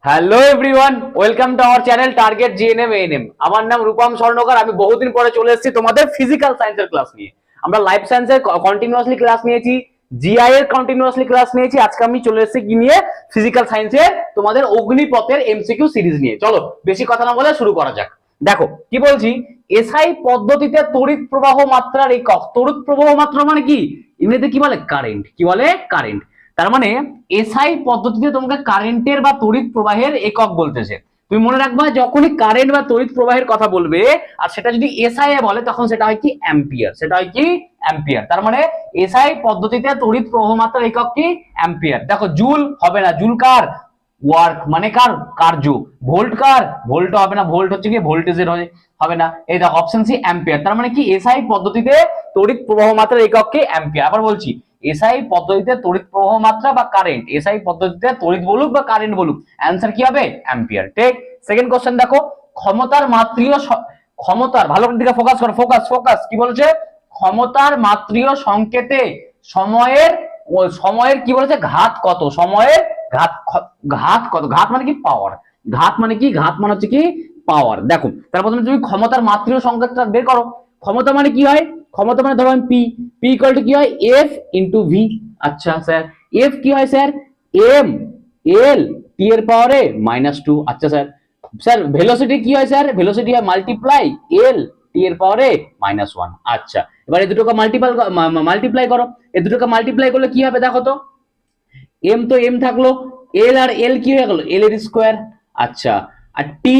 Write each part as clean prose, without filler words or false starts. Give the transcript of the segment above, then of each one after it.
Hello everyone, welcome to our channel target GNM ANM. আমার নাম রূপম স্বর্ণকার। আমি বহুদিন পরে চলে এসেছি তোমাদের ফিজিক্যাল সায়েন্সের ক্লাস নিয়ে। আমরা লাইফ সায়েন্সের কন্টিনিউয়াসলি ক্লাস নিয়েছি, জিআই এর কন্টিনিউয়াসলি ক্লাস নিয়েছি। আজকে আমি চলে এসেছি কি নিয়ে? ফিজিক্যাল সায়েন্সের তোমাদের অগ্নিপথের এমসিকিউ সিরিজ নিয়ে। চলো বেশি কথা না বলে শুরু করা যাক। দেখো কি বলছি, এসআই পদ্ধতিতে তড়িৎ প্রবাহ মাত্রার একক। তড়িৎ প্রবাহ মাত্রা মানে কি? এমনিতে কি বলে? কারেন্ট। কি বলে? কারেন্ট। তার মানে এসআই পদ্ধতিতে তোমাকে কারেন্টের বা তড়িৎ প্রবাহের একক বলতেছে। তুমি মনে রাখবা, যখনই কারেন্ট বা তড়িৎ প্রবাহের কথা বলবে আর সেটা যদি এসআই এ বলে, তখন সেটা হয় কি? অ্যাম্পিয়ার। সেটা হয় কি? অ্যাম্পিয়ার। তার মানে এসআই পদ্ধতিতে তড়িৎ প্রবাহ মাত্রার একক কি? অ্যাম্পিয়ার। দেখো জুল হবে না, জুল কার? ওয়ার্ক মানে কার? কার্য। ভোল্ট কার? ভোল্ট হবে না, ভোল্ট হচ্ছে কি? ভোল্টেজের হবে না। এই দেখো অপশন সি অ্যাম্পিয়ার। তার মানে কি? এসআই পদ্ধতিতে তড়িৎ প্রবাহ মাত্রার একক কি? অ্যাম্পিয়ার। আবার বলছি, এসআই পদ্ধতিতে তড়িৎ প্রবাহ মাত্রা বা কারেন্ট, এসআই পদ্ধতিতে তড়িৎ বলুক বা কারেন্ট বলুক, অ্যান্সার কি হবে? অ্যাম্পিয়ার। ঠিক। সেকেন্ড কোশ্চেন দেখো, ক্ষমতার মাত্রীয় ক্ষমতার, ভালো করে দিকে ফোকাস করো, ফোকাস ফোকাস। কি বলেছে? ক্ষমতার মাত্রীয় সংকেতে সময়ের সময়ের কি বলেছে? ঘাত কত? সময়ের ঘাত। ঘাত কত? ঘাত মানে কি? পাওয়ার। ঘাত মানে কি? ঘাত মানে হচ্ছে কি? পাওয়ার। দেখো তার প্রথমে তুমি ক্ষমতার মাত্রীয় সংকেতটা বের করো। ক্ষমতা মানে কি হয়? ক্ষমতা মানে ধরো পি, পি ইকুয়াল টু কি হয়? F into V. আচ্ছা স্যার, এফ কি হয় স্যার? এম এল টি এর পাওয়ারে -2। আচ্ছা স্যার, স্যার ভেলোসিটি কি হয় স্যার? ভেলোসিটি হয় মাল্টিপ্লাই এল টি এর পাওয়ারে -1। আচ্ছা, এবার এই দুটোকে মাল্টিপ্লাই করো। এই দুটোকে মাল্টিপ্লাই করলে কি হবে দেখো তো? এম তো এম থাকলো, এল আর এল কি হয়ে গেল? এল এর স্কোয়ার। আচ্ছা, আর টি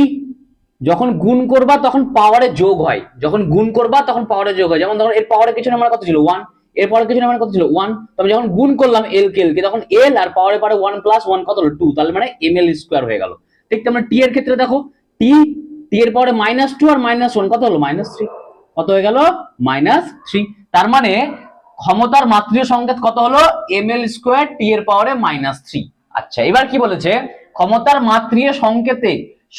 যখন গুণ করবা তখন পাওয়ারে যোগ হয়। যখন গুণ করবা তখন পাওয়ারে যোগ হয়। যেমন ধরো এর পাওয়ারে কিছু না, আমার কত ছিল? 1। এর পাওয়ারে কিছু না, আমার কত ছিল? 1। তবে যখন গুণ করলাম এল কে এল কে, তখন এল আর পাওয়ারে পারে 1 প্লাস 1 কত হলো? 2। তাহলে মানে এম এল স্কোয়ার হয়ে গেল। ঠিক তেমন টি এর ক্ষেত্রে দেখো, টি টি এর পাওয়ারে -2 আর -1 কত হলো? -3। কত হয়ে গেল? -3। তার মানে ক্ষমতার মাত্রীয় সংকেত কত হলো? এম এল স্কোয়ার টি এর পাওয়ারে -3। আচ্ছা, এবার কি বলেছে? ক্ষমতার মাত্রীয় সংকেতে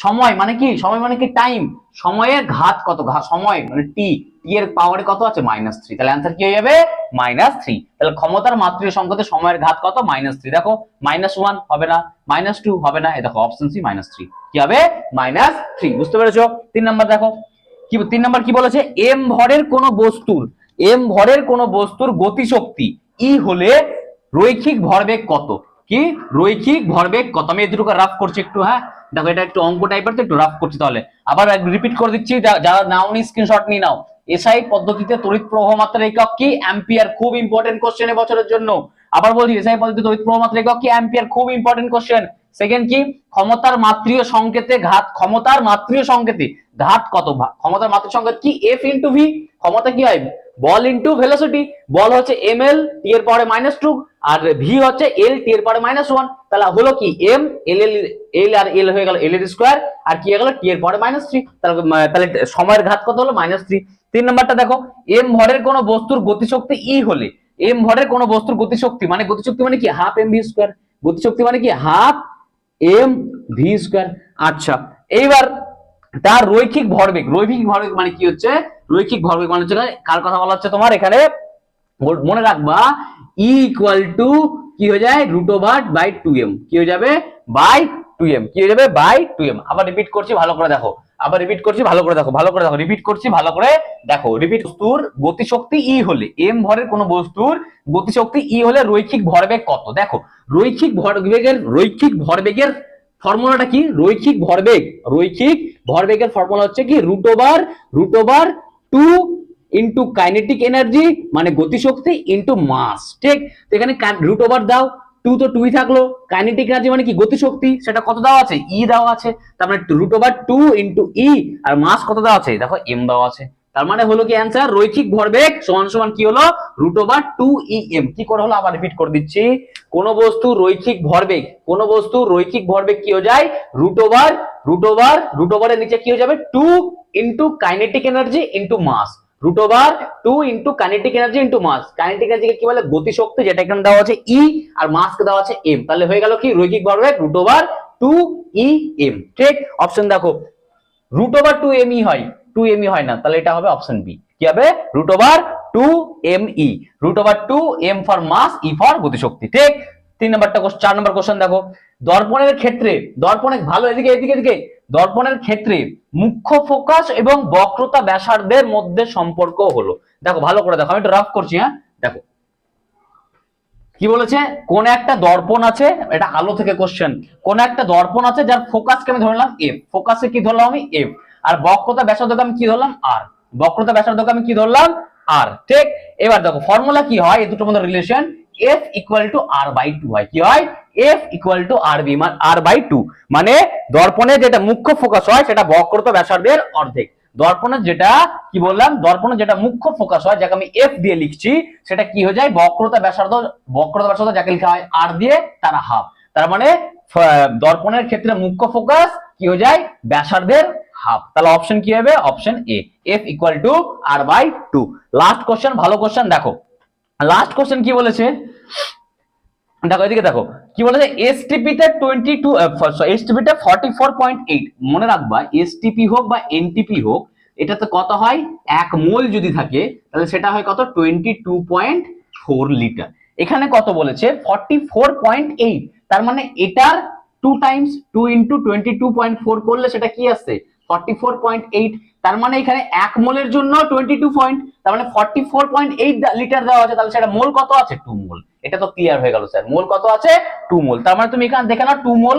সময় মানে কি? সময় মানে কি? টাইম। সময়ের ঘাত কত? সময় মানে টি, টি এর পাওয়ারে কত আছে? -3। তাহলে অ্যান্সার কি হয়ে যাবে? -3। তাহলে ক্ষমতার মাত্রীয় সংকেতে সময়ের ঘাত কত? -3। দেখো -1 হবে না, -2 হবে না। এই দেখো অপশন সি -3। কি হবে? -3। বুঝতে পেরেছো? 3 নাম্বার দেখো, কি 3 নাম্বার কি বলেছে? এম ভরের কোন বস্তুর, এম ভরের কোন বস্তুর গতিশক্তি ই হলে রৈখিক ভরবেগ কত? কি? রৈখিক ভরবেগ কত? আমি এই দুটোকে রাফ করছি একটু। হ্যাঁ দেখো, এটা একটু অঙ্ক টাইপের, তো একটু রাফ করছি। তাহলে আবার রিপিট করে দিচ্ছি, যারা নাও নি স্ক্রিনশট নিয়ে নাও। এসআই পদ্ধতিতে তড়িৎ প্রবাহ মাত্রার একক কি? অ্যাম্পিয়ার। খুব ইম্পর্টেন্ট কোশ্চেন এবছরের জন্য। আবার বলছি, এসআই পদ্ধতিতে তড়িৎ প্রবাহ মাত্রার একক কি? অ্যাম্পিয়ার। খুব ইম্পর্টেন্ট কোশ্চেন। সেকেন্ড কি? ক্ষমতার মাত্রীয় সংকেতে ঘাত। ক্ষমতার মাত্রীয় সংকেতে ঘাত কত? ক্ষমতার মাত্রীয় সংকেত কি? F into V. ক্ষমতা কি হয়? বল ইন্টু ভেলোসিটি। বল হচ্ছে এম এল টি এর পাওয়ারে -2, আর ভি হচ্ছে এল টি এর পাওয়ারে -1। তাহলে হলো কি? এম এল এল, এল আর এল হয়ে গেল এল এর স্কোয়ার, আর কি হয়ে গেল? টি এর পাওয়ারে -3। তাহলে সময়ের ঘাত কত হলো? -3। 3 নাম্বারটা দেখো, এম ভরের কোন বস্তুর গতিশক্তি ই হলে, এম ভরের কোন বস্তুর গতিশক্তি মানে, গতিশক্তি মানে কি? Half M V square. গতিশক্তি মানে কি? Half M V square. আচ্ছা, এইবার তার রৈখিক ভরবেগ, রৈখিক ভরবেগ মানে কি হচ্ছে? রৈখিক ভরবেগ মানে হচ্ছে কার কথা বলা হচ্ছে তোমার এখানে? মনে রাখবা, ই ইকুয়াল টু কি হয়ে যায়? √/2m। কি হয়ে যাবে? By 2m। কি হয়ে যাবে? By 2m। আবার রিপিট করছি, ভালো করে দেখো। আবার রিপিট করছি, ভালো করে দেখো, ভালো করে দেখো, রিপিট করছি, ভালো করে দেখো। রিপিট। বস্তুর গতিশক্তি ই হলে, এম ভরের কোন বস্তুর গতিশক্তি ই হলে রৈখিক ভরবেগ কত? দেখো, রৈখিক ভরবেগের ফর্মুলাটা কি? রৈখিক ভরবেগ, রৈখিক ভরবেগের ফর্মুলা হচ্ছে কি? √/2 ইন্টু কাইনেটিক এনার্জি মানে গতিশক্তি ইন্টু মাস। ঠিক, এখানে √/, দাও, 2 তো 2ই থাকলো। কাইনেটিক এনার্জি মানে কি? গতিশক্তি, সেটা কত দেওয়া আছে? ই দেওয়া আছে। তার মানে √/2 ইন্টু ই, আর মাস কত দেওয়া আছে? দেখো এম দেওয়া আছে। তার মানে হলো কি অ্যান্সার? রৈখিক ভরবেগ সমান সমান কি হলো? √/2 em। কি করে হলো? আবার রিপিট করে দিচ্ছি। কোন বস্তু রৈখিক ভরবেগ, কোন বস্তু রৈখিক ভরবেগ কি হয়ে যায়? √/, এর নিচে কি হয়ে যাবে? 2 ইন্টু কাইনেটিক এনার্জি ইন্টু মাস। √/2 ইন্টু কাইনেটিক এনার্জি ইন্টু মাস। কাইনেটিক এনার্জিকে কি বলে? গতিশক্তি, যেটা এখানে দেওয়া আছে ই, আর মাসকে দেওয়া আছে এম। তাহলে হয়ে গেল কি? রৈখিক ভরবেগ √/2 em। ঠিক, অপশন দেখো, √/2me হয়, 2me হয় না, তাহলে এটা হবে অপশন বি। কি হবে? √/2me, √/2m for mass, E for গতিশক্তি। ঠিক, 3 নম্বরটা 4 নম্বর কোশ্চেন দেখো, দর্পণের ক্ষেত্রে, দর্পণে ভালো এদিকে এদিকে এদিকে, দর্পণের ক্ষেত্রে মুখ্য ফোকাস এবং বক্রতা ব্যাসার্ধের মধ্যে সম্পর্ক হলো। দেখো ভালো করে দেখো, আমি একটু রাফ করছি, হ্যাঁ দেখো কি বলেছে, কোন একটা দর্পণ আছে, এটা আলো থেকে কোশ্চেন, কোন একটা দর্পণ আছে যার ফোকাসকে আমি ধরলাম এফ, ফোকাসে কি ধরলাম আমি এফ, আর বক্রতা ব্যাসার্ধকে আমি কি ধরলাম আর, বক্রতা ব্যাসার্ধকে আমি কি ধরলাম আর, ঠিক। এবার দেখো ফর্মুলা কি হয় এই দুটোর মধ্যে relation, F equal to R by two হয়, কি হয় F equal to R B মানে আর বাই টু, মানে দর্পণের যেটা মুখ্য ফোকাস হয় সেটা বক্রতা ব্যাসার্ধের অর্ধেক, দর্পণের যেটা কি বললাম, দর্পণের যেটা মুখ্য ফোকাস হয় যাকে আমি এফ দিয়ে লিখছি সেটা কি হয়ে যায় বক্রতা ব্যাসার্ধ, বক্রতা ব্যাসার্ধ যাকে লেখা হয় আর দিয়ে তার হাফ, তার মানে দর্পণের ক্ষেত্রে মুখ্য ফোকাস কি হয়ে যায় ব্যাসার্ধের হাফ, তাহলে অপশন কি হবে option A, F equal to R by two. Last question, ভালো কোশ্চেন দেখো, লাস্ট কোশ্চেন কি বলেছে দেখো এদিকে দেখো কি বলেছে, এসটিপি তে 22 এসটিপি তে 44.8, মনে রাখবা এসটিপি হোক বা এনটিপি হোক এটাতে কত হয়, 1 মোল যদি থাকে তাহলে সেটা হয় কত 22.4 লিটার, এখানে কত বলেছে 44.8, তার মানে এটার 2 টাইমস 2 ইনটু 22.4 করলে সেটা কি আসছে 44.8, তার মানে এখানে 1 মোলের জন্য 22 পয়েন্ট, তার মানে 44.8 লিটার দেওয়া আছে, তাহলে সেটা মোল কত আছে 2 মোল, এটা তো ক্লিয়ার হয়ে গেল স্যার, মোল কত আছে 2 মোল, তার মানে তুমি এখানে দেখে নাও 2 মোল।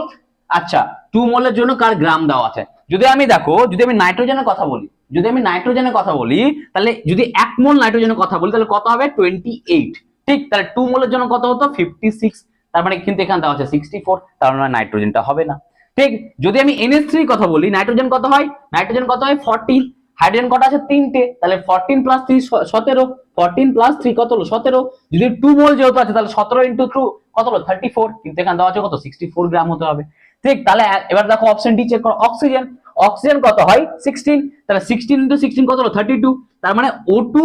আচ্ছা 2 মোলের জন্য কার গ্রাম দেওয়া আছে, যদি আমি দেখো যদি আমি নাইট্রোজেনের কথা বলি, যদি আমি নাইট্রোজেনের কথা বলি তাহলে যদি 1 মোল নাইট্রোজেনের কথা বলি তাহলে কত হবে 28, ঠিক, তাহলে 2 মোলের জন্য কত হতো 56, তার মানে কিন্তু এখানে দেওয়া আছে 64, তার মানে নাইট্রোজেনটা হবে না, ঠিক। যদি আমি NH3 কথা বলি, নাইট্রোজেন কত হয়, নাইট্রোজেন কত হয় 14, হাইড্রোজেন কত আছে 3টে, তাহলে 14 প্লাস 3 17, 14 প্লাস 3 কত হলো 17, যদি 2 মোল যেহেতু আছে তাহলে 17 ইনটু 2 কত হলো 34, কিন্তু এখানে দেওয়া আছে কত 64 গ্রাম হতে হবে, ঠিক। তাহলে এবার দেখো অপশন ডি চেক করো, অক্সিজেন, অক্সিজেন কত হয় 16, তাহলে 16 ইনটু 16 কত হলো 32, তার মানে O2,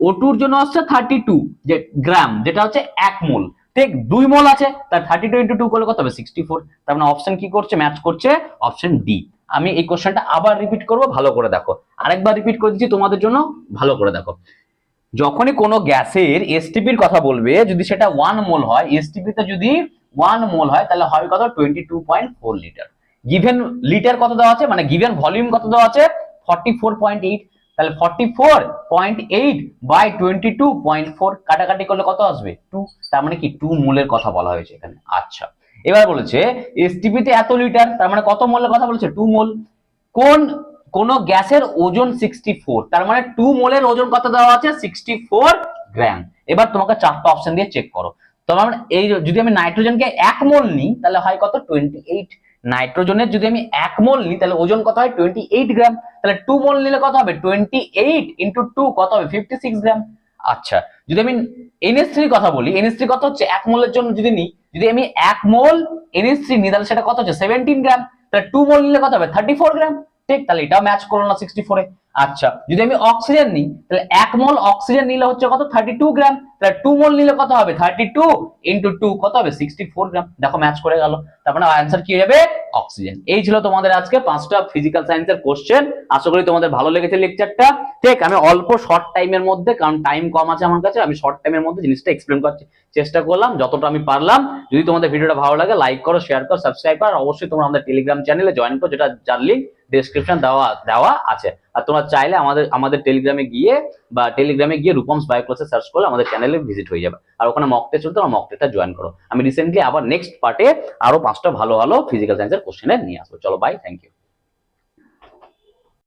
O2 এর জন্য আসছে 32 যে গ্রাম, যেটা হচ্ছে 1 মোল, ঠিক, 2 মোল আছে তার 32 ইনটু 2 করলে কত হবে 64, তার মানে অপশন কি করছে ম্যাচ করছে অপশন ডি। আমি এই কোশ্চেনটা আবার রিপিট করব, ভালো করে দেখো, আরেকবার রিপিট করে দিচ্ছি তোমাদের জন্য, ভালো করে দেখো, যখনই কোনো গ্যাসের এসটিপির কথা বলবে যদি সেটা 1 মোল হয়, এসটিপি তে যদি 1 মোল হয় তাহলে হবে কত 22.4 লিটার, গিভেন লিটার কত দেওয়া আছে মানে গিভেন ভলিউম কত দেওয়া আছে 44.8, তাহলে 44.8 বাই 22.4 কাটাকাটি করলে কত আসবে 2, তার মানে কি 2 মোলের কথা বলা হয়েছে এখানে। আচ্ছা এবার বলেছে এসটিপি তে এত লিটার, তার মানে কত মোলের কথা বলেছে 2 মোল, কোন গ্যাসের ওজন 64, তার মানে 2 মোলের ওজন কত দেওয়া আছে 64 গ্রাম। এবার তোমাকে চারটা অপশন দিয়ে চেক করো, তোমার এই যদি আমি নাইট্রোজেনকে 1 মোল নিই তাহলে হয় কত 28, নাইট্রোজেনের যদি আমি 1 মোল নিই তাহলে ওজন কত হয় 28 গ্রাম, তাহলে 2 মোল নিলে কত হবে 28 ইনটু 2 কত হবে 56 গ্রাম। আচ্ছা যদি আমি NH3 কথা বলি, NH3 কত হচ্ছে 1 মোলের জন্য যদি নিই, যদি আমি 1 মোল NH3 নিই তাহলে সেটা কত হচ্ছে 17 গ্রাম, তাহলে 2 মোল নিলে কত হবে 34 গ্রাম, ঠিক, তাহলে এটাও ম্যাচ করলো না 64 এ। আচ্ছা যদি আমি অক্সিজেন নিই তাহলে 1 মোল অক্সিজেন নিলে হচ্ছে কত 32 গ্রাম, তাহলে 2 মোল নিলে কত হবে 32 ইনটু 2 কত হবে 64 গ্রাম, দেখো ম্যাচ করে গেল, তার মানে आंसर কি হবে অক্সিজেন। এই ছিল তোমাদের আজকে 5টা ফিজিক্যাল সায়েন্সের কোশ্চেন, আশা করি তোমাদের ভালো লেগেছে লেকচারটা, ঠিক। আমি অল্প শর্ট টাইমের মধ্যে, কারণ টাইম কম আছে আমার কাছে, আমি শর্ট টাইমের মধ্যে জিনিসটা এক্সপ্লেন করার চেষ্টা করলাম যতটা আমি পারলাম। যদি তোমাদের ভিডিওটা ভালো লাগে লাইক করো, শেয়ার করো, সাবস্ক্রাইব করো, আর অবশ্যই তোমরা আমাদের টেলিগ্রাম চ্যানেলে জয়েন করো, যেটা যার লিংক ডেসক্রিপশন দেওয়া আছে, আর তোমরা চাইলে আমাদের টেলিগ্রামে গিয়ে রূপমস বায়ো ক্লাসে সার্চ করলে আমাদের চ্যানেলে ভিজিট হয়ে যাবে, আর ওখানে মক টেস্ট চলতে মক টেস্টটা জয়েন করো। আমি রিসেন্টলি আবার নেক্সট পার্টে আরো 5টা ভালো ভালো ফিজিক্যাল সায়েন্সের কোশ্চেন নিয়ে আসবো। চলো বাই, থ্যাংক ইউ।